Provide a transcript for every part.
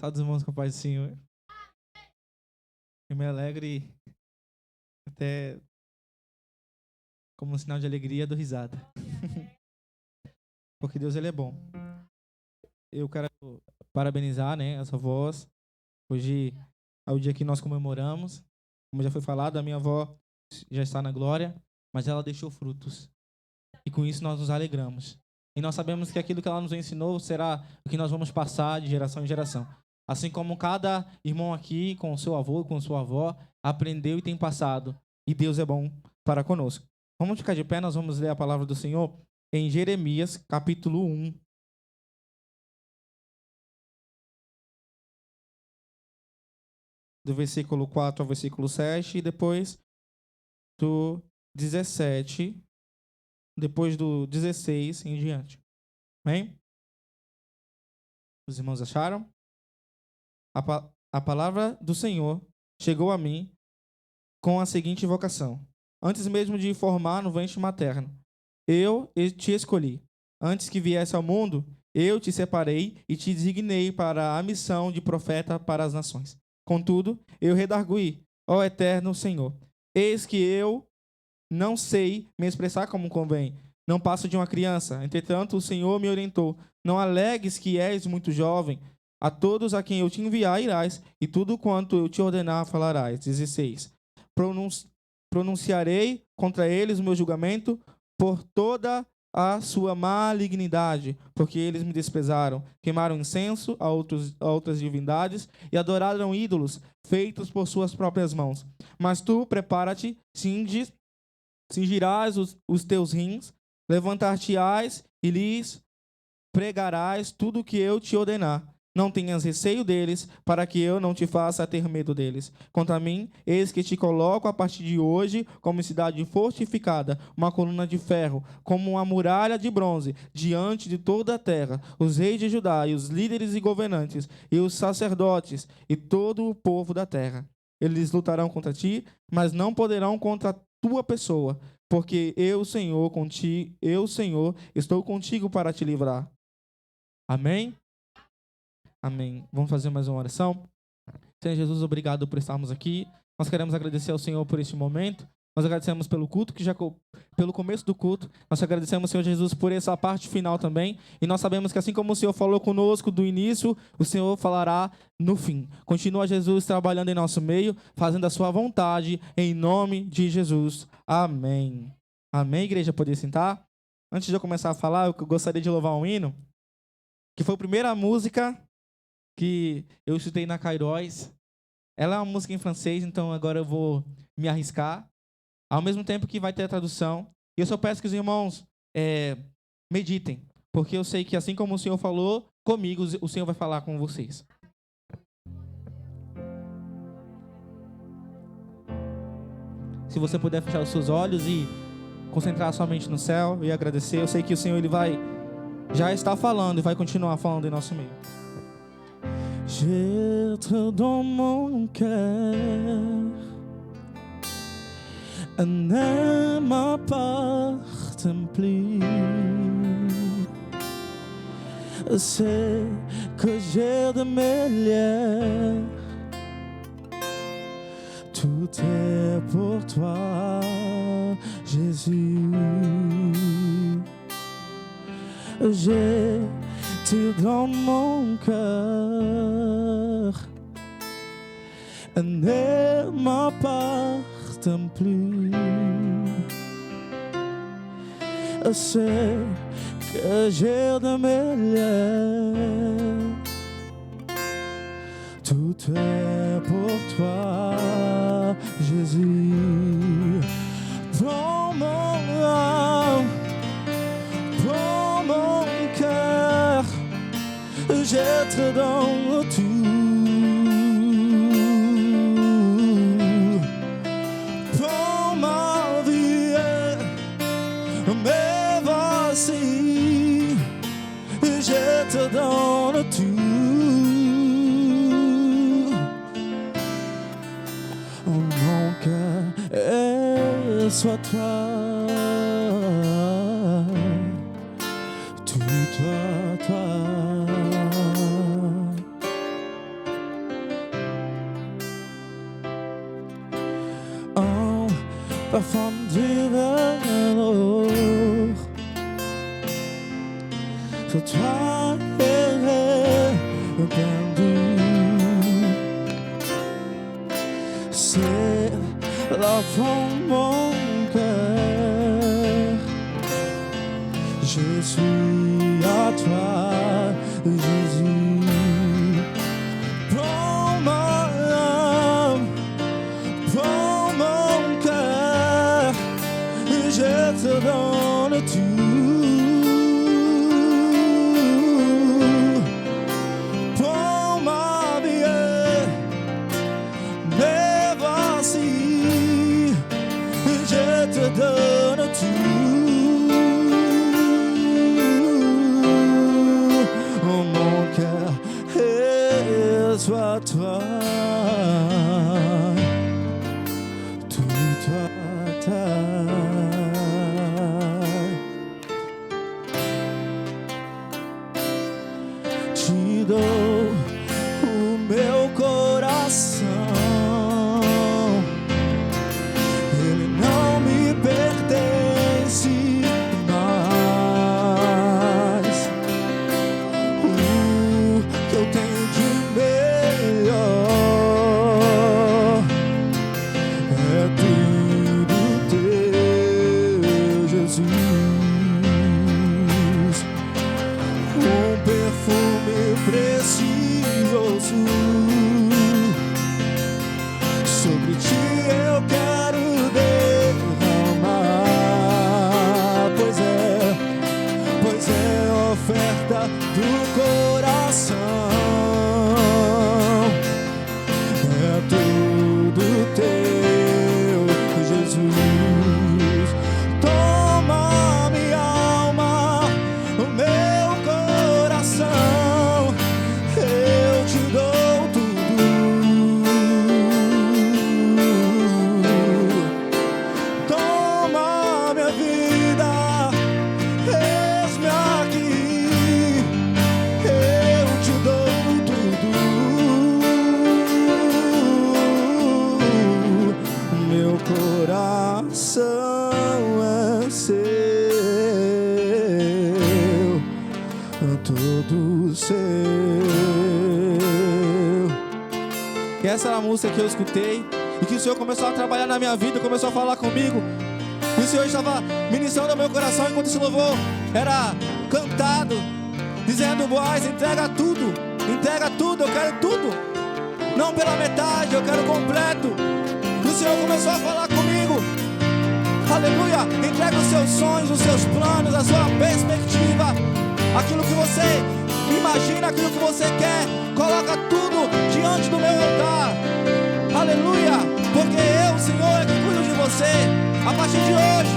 Todos os irmãos com a paz do Senhor. Eu me alegre até como um sinal de alegria, dou risada. Porque Deus, Ele é bom. Eu quero parabenizar, né, essa voz. Hoje é o dia que nós comemoramos. Como já foi falado, a minha avó já está na glória, mas ela deixou frutos. E com isso nós nos alegramos. E nós sabemos que aquilo que ela nos ensinou será o que nós vamos passar de geração em geração. Assim como cada irmão aqui, com o seu avô, com sua avó, aprendeu e tem passado. E Deus é bom para conosco. Vamos ficar de pé, nós vamos ler a palavra do Senhor em Jeremias, capítulo 1. Do versículo 4 ao versículo 7, e depois do 17, depois do 16 em diante. Amém? Os irmãos acharam? A palavra do Senhor chegou a mim com a seguinte invocação. Antes mesmo de formar no ventre materno, eu te escolhi. Antes que viesse ao mundo, eu te separei e te designei para a missão de profeta para as nações. Contudo, eu redargui, ó eterno Senhor. Eis que eu não sei me expressar como convém. Não passo de uma criança. Entretanto, o Senhor me orientou. Não alegues que és muito jovem. A todos a quem eu te enviar irás, e tudo quanto eu te ordenar falarás. 16. Pronunciarei contra eles o meu julgamento por toda a sua malignidade, porque eles me desprezaram, queimaram incenso a outras divindades e adoraram ídolos feitos por suas próprias mãos. Mas tu, prepara-te, cingirás os teus rins, levantar-te-ás e lhes pregarás tudo o que eu te ordenar. Não tenhas receio deles, para que eu não te faça ter medo deles. Contra mim, eis que te coloco a partir de hoje como cidade fortificada, uma coluna de ferro, como uma muralha de bronze, diante de toda a terra. Os reis de Judá, e os líderes e governantes, e os sacerdotes, e todo o povo da terra. Eles lutarão contra ti, mas não poderão contra a tua pessoa, porque eu, Senhor, estou contigo para te livrar. Amém? Amém. Vamos fazer mais uma oração? Senhor Jesus, obrigado por estarmos aqui. Nós queremos agradecer ao Senhor por este momento. Nós agradecemos pelo culto, pelo começo do culto. Nós agradecemos, Senhor Jesus, por essa parte final também. E nós sabemos que assim como o Senhor falou conosco do início, o Senhor falará no fim. Continua, Jesus, trabalhando em nosso meio, fazendo a sua vontade, em nome de Jesus. Amém. Amém, igreja? Poder sentar? Antes de eu começar a falar, eu gostaria de louvar um hino, que foi a primeira música que eu estudei na Kairos. Ela é uma música em francês, então agora eu vou me arriscar. Ao mesmo tempo que vai ter a tradução. E eu só peço que os irmãos meditem, porque eu sei que assim como o Senhor falou comigo, o Senhor vai falar com vocês. Se você puder fechar os seus olhos e concentrar sua mente no céu e agradecer, eu sei que o Senhor ele já está falando e vai continuar falando em nosso meio. J'entre dans mon cœur, ne m'appartient plus. C'est que j'ai de mes liens, tout est pour toi, Jésus. J'ai tout dans mon cœur, ne m'appartient plus. C'est que j'ai de mes liens, tout est pour toi, Jésus. Prends mon âme, prends mon cœur, j'être dans tout. Prends ma vie, mais voici, j'être dans tout. Mon cœur est soit toi, tout toi, toi. from the Lord. So try can do. C'est l'enfant mon cœur. Je suis à toi, Jésus. Prends ma âme, prends mon cœur, je te donne tout. Donne tout. Oh, mon cœur est à toi, tout à ta. Te dou o meu coração. Sobre ti eu quero derramar, pois é oferta do coração, é tudo teu, Jesus. Toma minha alma, o meu coração, eu te dou. Todo seu. E essa era a música que eu escutei e que o Senhor começou a trabalhar na minha vida, começou a falar comigo. E o Senhor estava ministrando ao meu coração enquanto esse louvor era cantado, dizendo: Boaz, entrega tudo, eu quero tudo, não pela metade, eu quero completo. E o Senhor começou a falar comigo: aleluia, entrega os seus sonhos, os seus planos, a sua perspectiva, aquilo que você imagina, aquilo que você quer, coloca tudo diante do meu altar. Aleluia, porque eu, Senhor, é que cuido de você. A partir de hoje,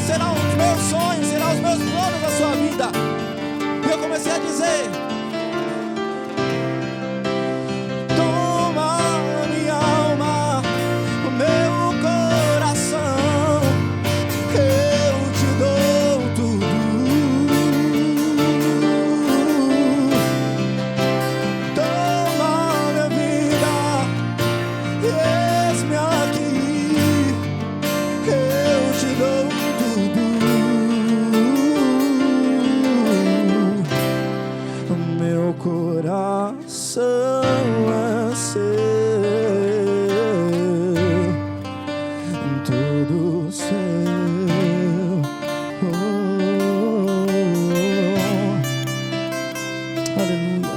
serão os meus sonhos, serão os meus planos na sua vida. E eu comecei a dizer: toma minha alma, o meu coração, eu te dou tudo. Coração é seu, todo seu. Aleluia,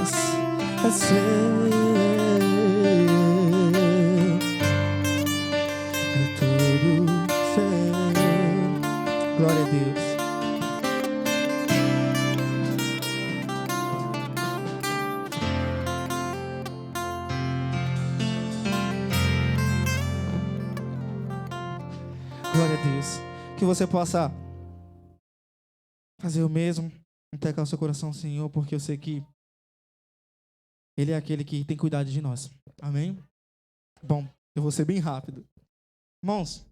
é seu, é todo seu. Glória a Deus. Glória a Deus. Que você possa fazer o mesmo, entregar o seu coração ao Senhor, porque eu sei que Ele é aquele que tem cuidado de nós. Amém? Bom, eu vou ser bem rápido. Irmãos,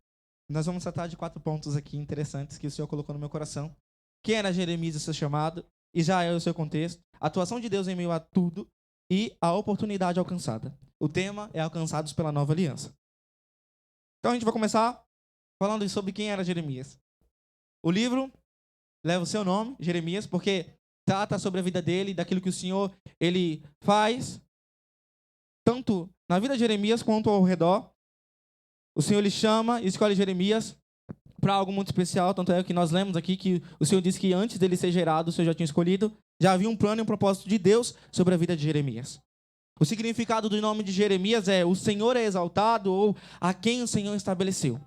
nós vamos tratar de 4 pontos aqui interessantes que o Senhor colocou no meu coração. Quem era Jeremias e o seu chamado? Israel e o seu contexto. A atuação de Deus em meio a tudo e a oportunidade alcançada. O tema é alcançados pela nova aliança. Então a gente vai começar falando sobre quem era Jeremias. O livro leva o seu nome, Jeremias, porque trata sobre a vida dele, daquilo que o Senhor ele faz, tanto na vida de Jeremias quanto ao redor. O Senhor ele chama e escolhe Jeremias para algo muito especial, tanto é que nós lemos aqui que o Senhor disse que antes dele ser gerado, o Senhor já tinha escolhido, já havia um plano e um propósito de Deus sobre a vida de Jeremias. O significado do nome de Jeremias é o Senhor é exaltado ou a quem o Senhor estabeleceu.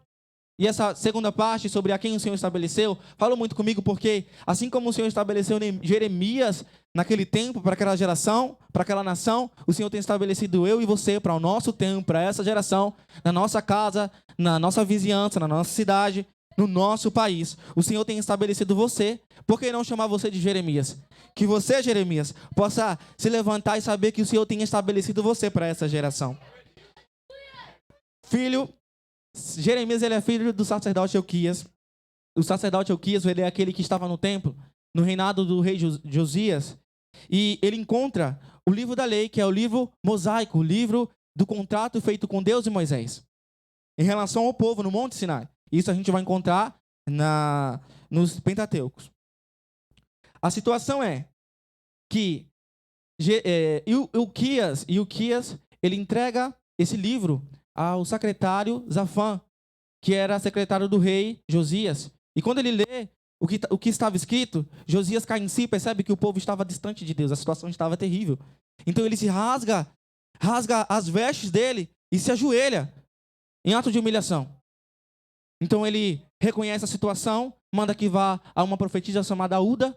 E essa segunda parte, sobre a quem o Senhor estabeleceu, fala muito comigo porque, assim como o Senhor estabeleceu Jeremias naquele tempo, para aquela geração, para aquela nação, o Senhor tem estabelecido eu e você para o nosso tempo, para essa geração, na nossa casa, na nossa vizinhança, na nossa cidade, no nosso país. O Senhor tem estabelecido você, por que não chamar você de Jeremias? Que você, Jeremias, possa se levantar e saber que o Senhor tem estabelecido você para essa geração. Jeremias ele é filho do sacerdote Elquias. O sacerdote Elquias ele é aquele que estava no templo, no reinado do rei Josias. E ele encontra o livro da lei, que é o livro mosaico, o livro do contrato feito com Deus e Moisés, em relação ao povo no Monte Sinai. Isso a gente vai encontrar nos Pentateucos. A situação é que Ilquias ele entrega esse livro ao secretário Zafã, que era secretário do rei Josias. E quando ele lê o que estava escrito, Josias cai em si e percebe que o povo estava distante de Deus, a situação estava terrível. Então ele se rasga as vestes dele e se ajoelha em ato de humilhação. Então ele reconhece a situação, manda que vá a uma profetisa chamada Uda,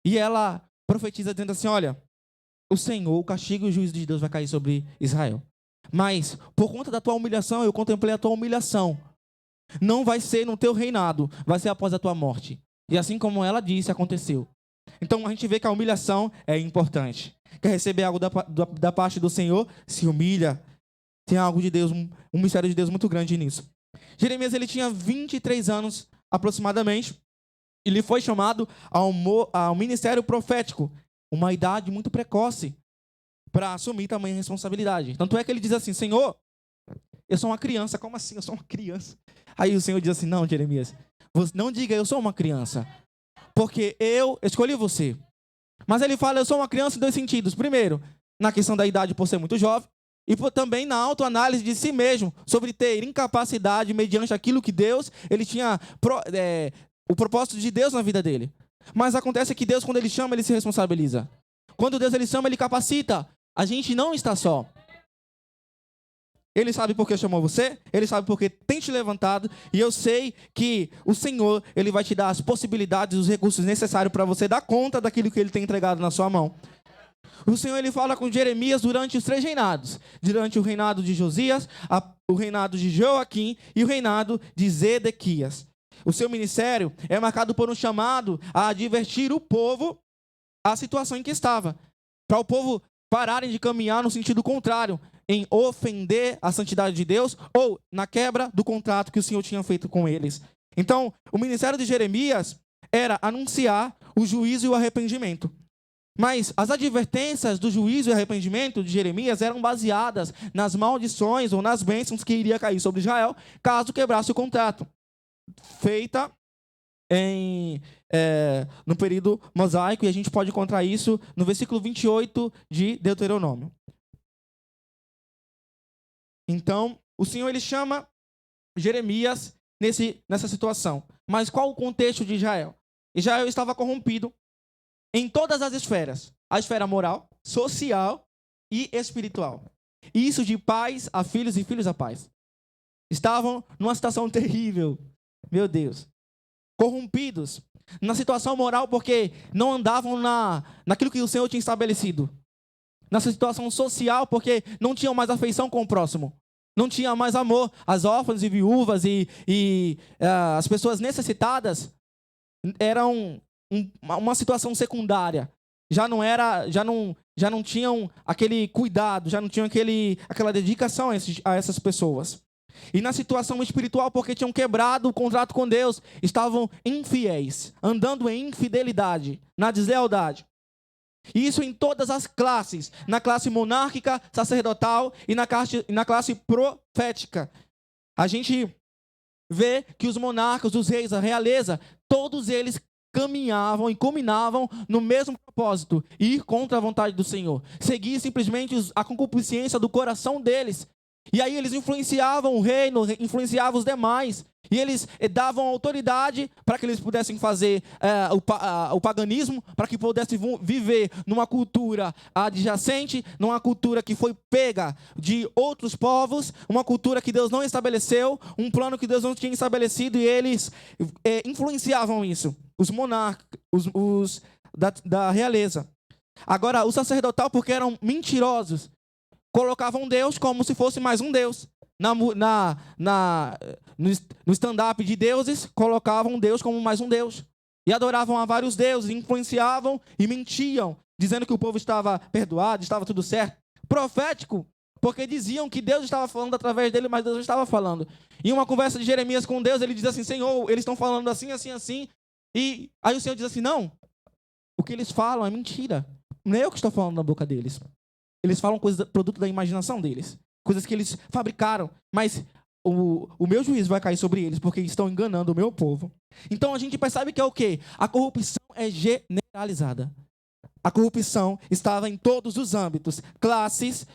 e ela profetiza dizendo assim: olha, o Senhor, o castigo e o juízo de Deus vai cair sobre Israel. Mas, por conta da tua humilhação, eu contemplei a tua humilhação. Não vai ser no teu reinado, vai ser após a tua morte. E assim como ela disse, aconteceu. Então a gente vê que a humilhação é importante. Quer receber algo da parte do Senhor? Se humilha. Tem algo de Deus, um mistério de Deus muito grande nisso. Jeremias ele tinha 23 anos aproximadamente. Ele foi chamado ao ministério profético, uma idade muito precoce, para assumir tamanha responsabilidade. Tanto é que ele diz assim: Senhor, eu sou uma criança. Como assim? Eu sou uma criança. Aí o Senhor diz assim: não, Jeremias, não diga eu sou uma criança, porque eu escolhi você. Mas ele fala eu sou uma criança em dois sentidos. Primeiro, na questão da idade por ser muito jovem, e também na autoanálise de si mesmo, sobre ter incapacidade mediante aquilo que Deus, ele tinha o propósito de Deus na vida dele. Mas acontece que Deus, quando ele chama, ele se responsabiliza. Quando Deus ele chama, ele capacita. A gente não está só. Ele sabe por que chamou você, ele sabe por que tem te levantado, e eu sei que o Senhor, ele vai te dar as possibilidades, os recursos necessários para você dar conta daquilo que ele tem entregado na sua mão. O Senhor, ele fala com Jeremias durante os 3 reinados. Durante o reinado de Josias, o reinado de Joaquim e o reinado de Zedequias. O seu ministério é marcado por um chamado a advertir o povo à situação em que estava. Para o povo pararem de caminhar no sentido contrário, em ofender a santidade de Deus ou na quebra do contrato que o Senhor tinha feito com eles. Então, o ministério de Jeremias era anunciar o juízo e o arrependimento. Mas as advertências do juízo e arrependimento de Jeremias eram baseadas nas maldições ou nas bênçãos que iria cair sobre Israel caso quebrasse o contrato. Feita no período mosaico, e a gente pode encontrar isso no versículo 28 de Deuteronômio. Então, o Senhor ele chama Jeremias nessa situação. Mas qual o contexto de Israel? Israel estava corrompido em todas as esferas. A esfera moral, social e espiritual. Isso de pais a filhos e filhos a pais. Estavam numa situação terrível. Meu Deus. Corrompidos. Na situação moral porque não andavam naquilo que o Senhor tinha estabelecido. Na situação social porque não tinham mais afeição com o próximo. Não tinha mais amor. As órfãs e viúvas e as pessoas necessitadas eram uma situação secundária. Já não tinham aquele cuidado, já não tinham aquela dedicação a essas pessoas. E na situação espiritual, porque tinham quebrado o contrato com Deus, estavam infiéis, andando em infidelidade, na deslealdade. E isso em todas as classes, na classe monárquica, sacerdotal e na classe profética. A gente vê que os monarcas, os reis, a realeza, todos eles caminhavam e culminavam no mesmo propósito: ir contra a vontade do Senhor, seguir simplesmente a concupiscência do coração deles. E aí eles influenciavam o reino, influenciavam os demais, e eles davam autoridade para que eles pudessem fazer o paganismo, para que pudessem viver numa cultura adjacente, numa cultura que foi pega de outros povos, uma cultura que Deus não estabeleceu, um plano que Deus não tinha estabelecido, e eles influenciavam isso, os monarcas, os da realeza. Agora, o sacerdotal, porque eram mentirosos, colocavam Deus como se fosse mais um Deus. No stand-up de deuses, colocavam Deus como mais um Deus. E adoravam a vários deuses, influenciavam e mentiam, dizendo que o povo estava perdoado, estava tudo certo. Profético, porque diziam que Deus estava falando através dele, mas Deus não estava falando. Em uma conversa de Jeremias com Deus, ele diz assim: Senhor, eles estão falando assim, assim, assim. E aí o Senhor diz assim: não, o que eles falam é mentira. Não é eu que estou falando na boca deles. Eles falam coisas, produto da imaginação deles. Coisas que eles fabricaram. Mas o meu juízo vai cair sobre eles, porque estão enganando o meu povo. Então a gente percebe que é o quê? A corrupção é generalizada. A corrupção estava em todos os âmbitos. Classes,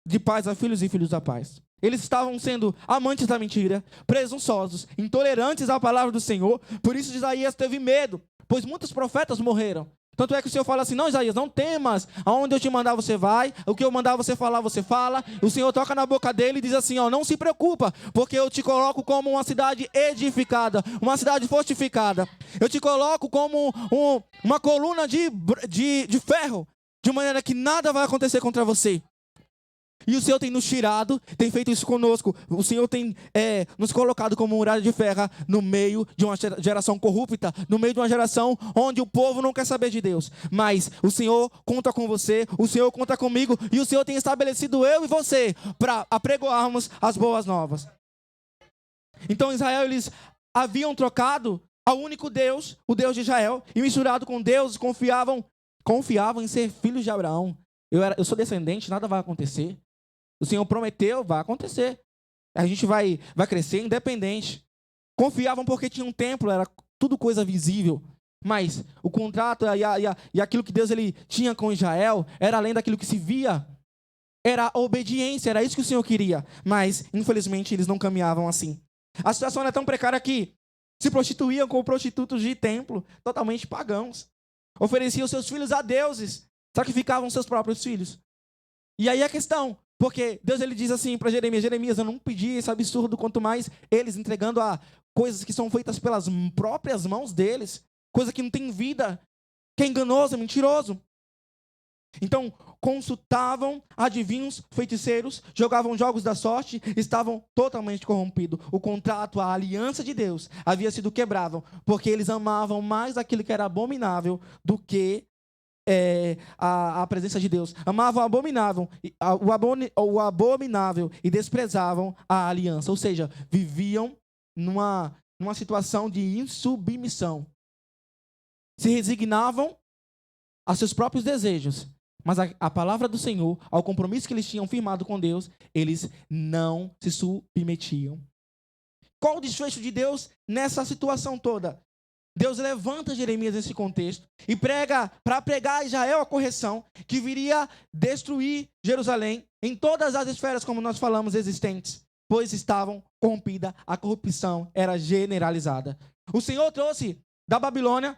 de pais a filhos e filhos a pais. Eles estavam sendo amantes da mentira, presunçosos, intolerantes à palavra do Senhor. Por isso Isaías teve medo, pois muitos profetas morreram. Tanto é que o Senhor fala assim: não, Isaías, não temas, aonde eu te mandar você vai, o que eu mandar você falar, você fala. O Senhor toca na boca dele e diz assim: ó, não se preocupa, porque eu te coloco como uma cidade edificada, uma cidade fortificada. Eu te coloco como uma coluna de ferro, de maneira que nada vai acontecer contra você. E o Senhor tem nos tirado, tem feito isso conosco. O Senhor tem nos colocado como muralha de ferro no meio de uma geração corrupta, no meio de uma geração onde o povo não quer saber de Deus. Mas o Senhor conta com você, o Senhor conta comigo, e o Senhor tem estabelecido eu e você para apregoarmos as boas novas. Então Israel, eles haviam trocado ao único Deus, o Deus de Israel, e misturado com Deus, confiavam em ser filhos de Abraão. Eu sou descendente, nada vai acontecer. O Senhor prometeu, vai acontecer. A gente vai crescer independente. Confiavam porque tinha um templo, era tudo coisa visível. Mas o contrato e aquilo que Deus ele tinha com Israel era além daquilo que se via. Era a obediência, era isso que o Senhor queria. Mas, infelizmente, eles não caminhavam assim. A situação era tão precária que se prostituíam com prostitutos de templo, totalmente pagãos. Ofereciam seus filhos a deuses, sacrificavam seus próprios filhos. E aí a questão, porque Deus ele diz assim para Jeremias, eu não pedi esse absurdo, quanto mais eles entregando a coisas que são feitas pelas próprias mãos deles, coisa que não tem vida, que é enganoso, é mentiroso. Então, consultavam adivinhos, feiticeiros, jogavam jogos da sorte, estavam totalmente corrompidos. O contrato, a aliança de Deus havia sido quebrado, porque eles amavam mais aquilo que era abominável do que a presença de Deus. Amavam o abominável e desprezavam a aliança. Ou seja, viviam numa situação de insubmissão. Se resignavam a seus próprios desejos. Mas a palavra do Senhor, ao compromisso que eles tinham firmado com Deus, eles não se submetiam. Qual o desfecho de Deus nessa situação toda? Deus levanta Jeremias nesse contexto e prega para pregar a Israel a correção que viria destruir Jerusalém em todas as esferas, como nós falamos, existentes, pois estavam corrompidas, a corrupção era generalizada. O Senhor trouxe da Babilônia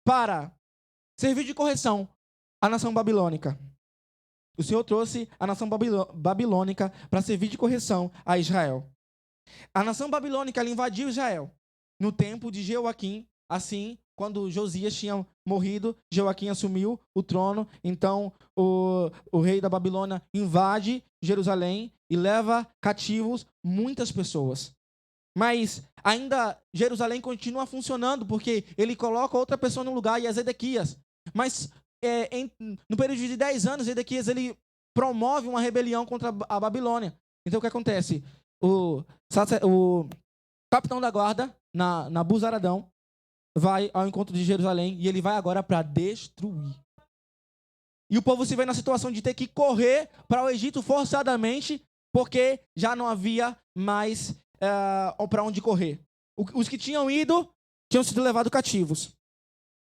para servir de correção a nação babilônica. O Senhor trouxe a nação babilônica para servir de correção a Israel. A nação babilônica ela invadiu Israel no tempo de Jeoaquim. Assim, quando Josias tinha morrido, Jeoaquim assumiu o trono. Então, o rei da Babilônia invade Jerusalém e leva cativos muitas pessoas. Mas ainda Jerusalém continua funcionando, porque ele coloca outra pessoa no lugar, e é Zedequias. Mas no período de 10 anos, Zedequias ele promove uma rebelião contra a Babilônia. Então, o que acontece? O capitão da guarda, Nabuzaradão, vai ao encontro de Jerusalém e ele vai agora para destruir. E o povo se vê na situação de ter que correr para o Egito forçadamente, porque já não havia mais para onde correr. Os que tinham ido tinham sido levados cativos.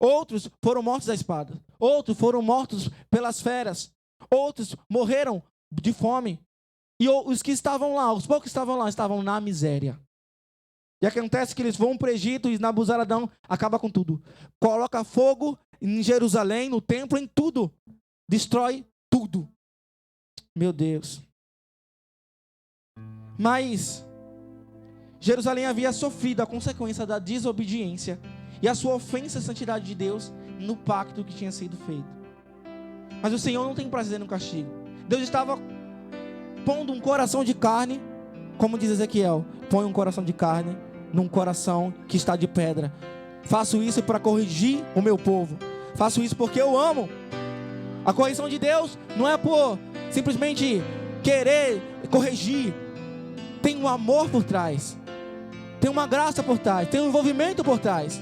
Outros foram mortos à espada. Outros foram mortos pelas feras. Outros morreram de fome. E os que estavam lá, os poucos que estavam lá, estavam na miséria. E acontece que eles vão para o Egito e Nabuzaradão acaba com tudo. Coloca fogo em Jerusalém, no templo, em tudo. Destrói tudo. Meu Deus. Mas Jerusalém havia sofrido a consequência da desobediência e a sua ofensa à santidade de Deus no pacto que tinha sido feito. Mas o Senhor não tem prazer no castigo. Deus estava pondo um coração de carne, como diz Ezequiel, põe um coração de carne num coração que está de pedra. Faço isso para corrigir o meu povo. Faço isso porque eu amo. A correção de Deus não é por simplesmente querer corrigir. Tem um amor por trás. Tem uma graça por trás. Tem um envolvimento por trás.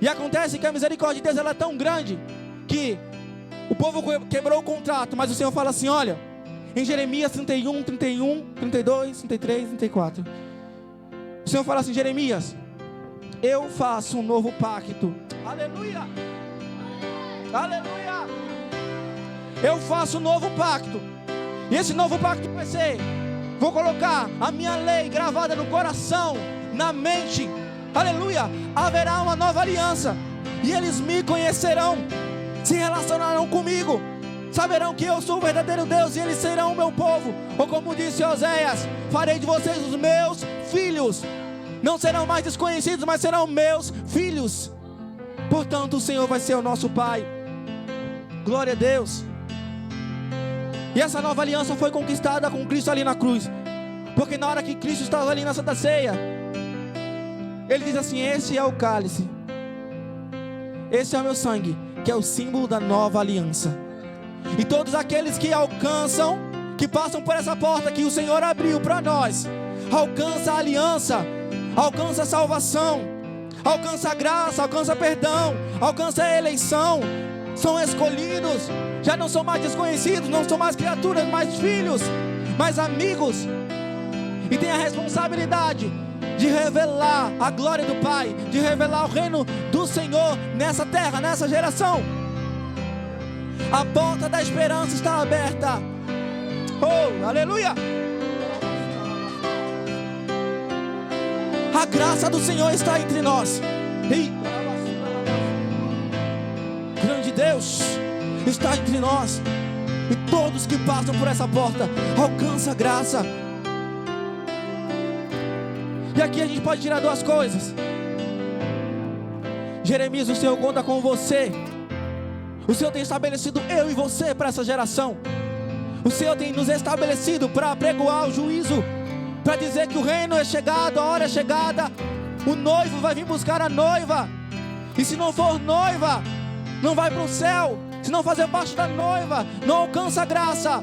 E acontece que a misericórdia de Deus ela é tão grande que o povo quebrou o contrato. Mas o Senhor fala assim, olha, em Jeremias 31, 31, 32, 33, 34. O Senhor fala assim, Jeremias, eu faço um novo pacto. Aleluia! Aleluia! Eu faço um novo pacto. E esse novo pacto vai ser, vou colocar a minha lei gravada no coração, na mente. Aleluia! Haverá uma nova aliança. E eles me conhecerão, se relacionarão comigo, saberão que eu sou o verdadeiro Deus e eles serão o meu povo. Ou como disse Oséias, farei de vocês os meus filhos. Não serão mais desconhecidos, mas serão meus filhos. Portanto, o Senhor vai ser o nosso Pai. Glória a Deus. E essa nova aliança foi conquistada com Cristo ali na cruz. Porque na hora que Cristo estava ali na Santa Ceia, Ele diz assim, esse é o cálice, esse é o meu sangue, que é o símbolo da nova aliança. E todos aqueles que alcançam, que passam por essa porta que o Senhor abriu para nós, alcança a aliança, alcança a salvação, alcança a graça, alcança perdão, alcança a eleição. São escolhidos, já não são mais desconhecidos, não são mais criaturas, mais filhos, mais amigos. E tem a responsabilidade de revelar a glória do Pai, de revelar o reino do Senhor nessa terra, nessa geração. A porta da esperança está aberta. Oh, aleluia! A graça do Senhor está entre nós. Grande Deus está entre nós. E todos que passam por essa porta alcançam a graça. E aqui a gente pode tirar duas coisas. Jeremias, o Senhor conta com você. O Senhor tem estabelecido eu e você para essa geração. O Senhor tem nos estabelecido para apregoar o juízo, para dizer que o reino é chegado, a hora é chegada. O noivo vai vir buscar a noiva. E se não for noiva, não vai para o céu. Se não fazer parte da noiva, não alcança a graça,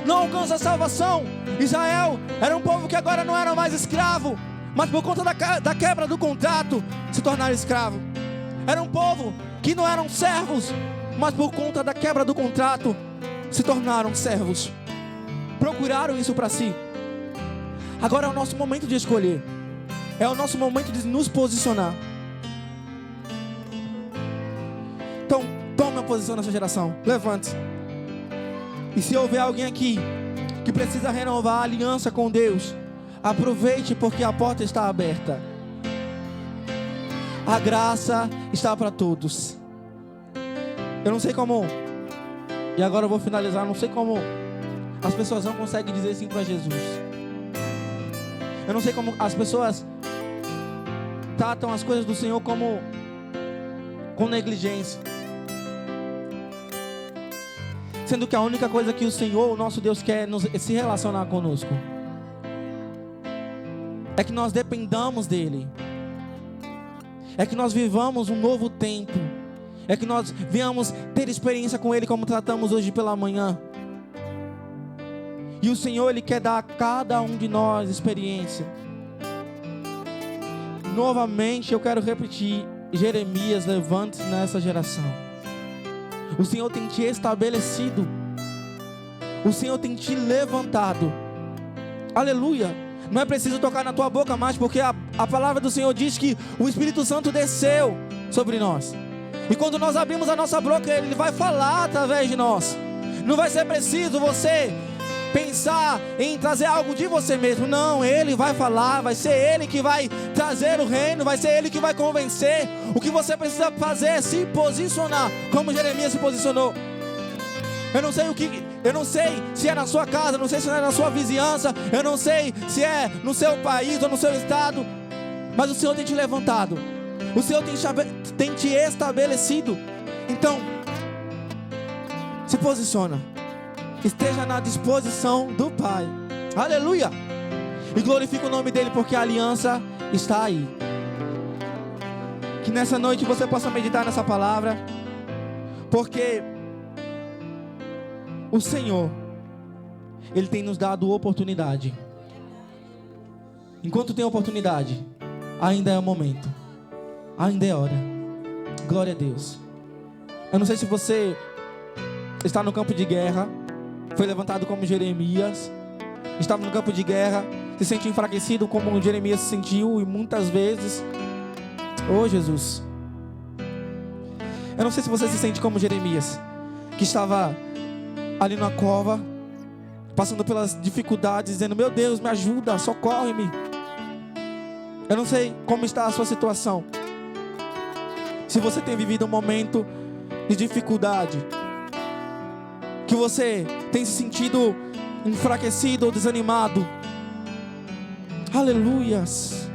não alcança a salvação. Israel era um povo que agora não era mais escravo, mas por conta da quebra do contrato, se tornaram escravo. Era um povo que não eram servos, mas por conta da quebra do contrato, se tornaram servos. Procuraram isso para si. Agora é o nosso momento de escolher. É o nosso momento de nos posicionar. Então, tome a posição nessa geração. Levante-se. E se houver alguém aqui que precisa renovar a aliança com Deus, aproveite, porque a porta está aberta. A graça está para todos. Eu não sei como, e agora eu vou finalizar, não sei como as pessoas não conseguem dizer sim para Jesus. Eu não sei como as pessoas tratam as coisas do Senhor como com negligência, sendo que a única coisa que o Senhor, o nosso Deus, quer é se relacionar conosco. É que nós dependamos dEle. É que nós vivamos um novo tempo. É que nós venhamos ter experiência com Ele como tratamos hoje pela manhã. E o Senhor, Ele quer dar a cada um de nós experiência. Novamente eu quero repetir, Jeremias, levante-se nessa geração. O Senhor tem te estabelecido. O Senhor tem te levantado. Aleluia. Não é preciso tocar na tua boca mais, porque a palavra do Senhor diz que o Espírito Santo desceu sobre nós. E quando nós abrimos a nossa boca, Ele vai falar através de nós. Não vai ser preciso você pensar em trazer algo de você mesmo. Não, Ele vai falar, vai ser Ele que vai trazer o reino, vai ser Ele que vai convencer. O que você precisa fazer é se posicionar, como Jeremias se posicionou. Eu não sei se é na sua casa, não sei se é na sua vizinhança, eu não sei se é no seu país ou no seu estado, mas o Senhor tem te levantado, o Senhor tem te estabelecido. Então, se posiciona, esteja na disposição do Pai, aleluia, e glorifica o nome dEle, porque a aliança está aí. Que nessa noite você possa meditar nessa palavra, porque o Senhor, Ele tem nos dado oportunidade. Enquanto tem oportunidade, ainda é o momento, ainda é hora. Glória a Deus. Eu não sei se você está no campo de guerra, foi levantado como Jeremias, estava no campo de guerra, se sente enfraquecido como Jeremias se sentiu, e muitas vezes, oh Jesus, eu não sei se você se sente como Jeremias, que estava ali na cova, passando pelas dificuldades, dizendo: meu Deus, me ajuda, socorre-me. Eu não sei como está a sua situação, se você tem vivido um momento de dificuldade, que você tem se sentido enfraquecido ou desanimado, aleluias,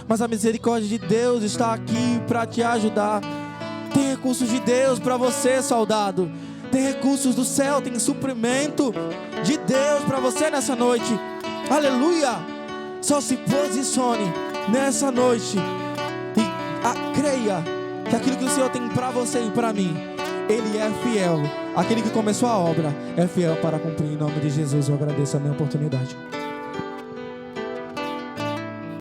mas a misericórdia de Deus está aqui para te ajudar. Tem recursos de Deus para você, soldado. Tem recursos do céu, tem suprimento de Deus para você nessa noite, aleluia. Só se posicione nessa noite e creia que aquilo que o Senhor tem para você e para mim, Ele é fiel. Aquele que começou a obra é fiel para cumprir. Em nome de Jesus eu agradeço a minha oportunidade.